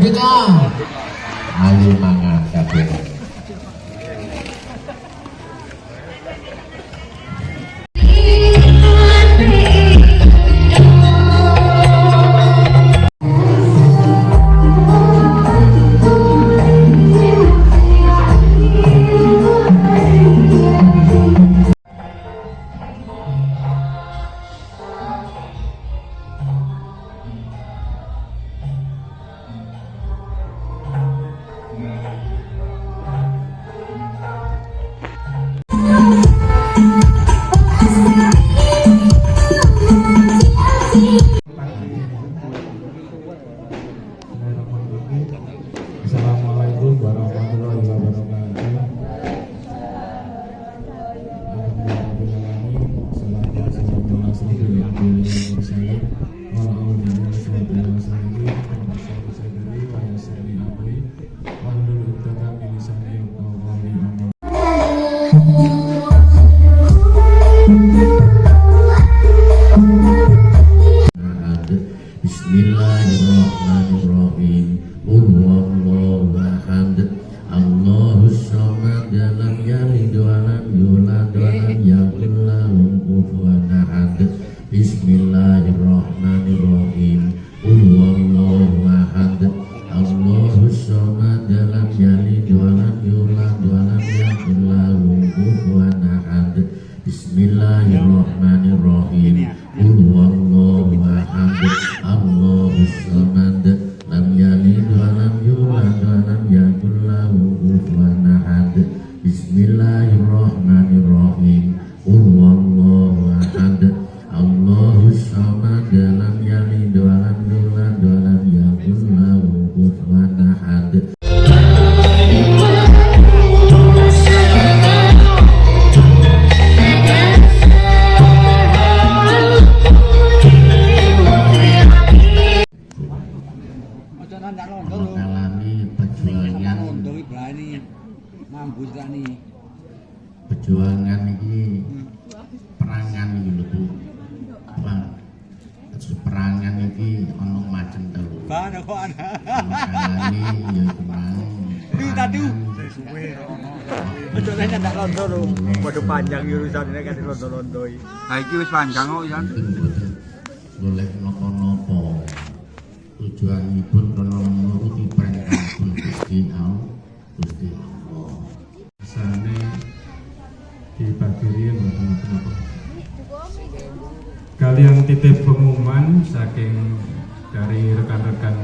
merdeka. Ayo mangan kabeh. Assalamualaikum warahmatullahi wabarakatuh. Bismillahirrahmanirrahim. Allahu ahad. Allahus samad. Lam yalid wa lam yulad wa lam yakul lahu kufuwan ahad. Bismillahirrahmanirrahim. Allahu ahad. Allahus samad. Lam yalid wa lam yulad wa lam yakul lahu kufuwan ahad. Bismillahirrahmanirrahim. Allahu ahad. Allahus samad. Lam yalid wa lam yulad wa lam yakul lahu kufuwan ahad. Bismillahirrahmanirrahim. Allahu ahad. Allahus samad. Lam yalid wa lam yulad wa lam yakul lahu kufuwan ahad. Mengalami perjuangan ini perangan ini lho Bu. Perangan ini ono macam telu. Mengalami ya perang. Betul kan ndak londo lho. Padha panjang urusane kan londo-londoi. Ha iki wis panjang kok ya. Boleh napa-napa. Tujuanipun kena nuruti perintah Gusti Allah. Sana dibagiri apa-apa. Kalian titip pengumuman saking dari rekan-rekan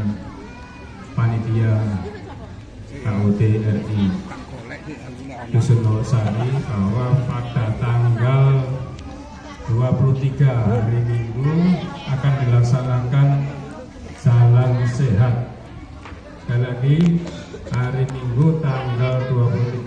panitia KUT RI Dusun Losari bahwa pada tanggal 23 hari Minggu akan dilaksanakan Jalan Sehat. Sekali lagi, hari Minggu tanggal 23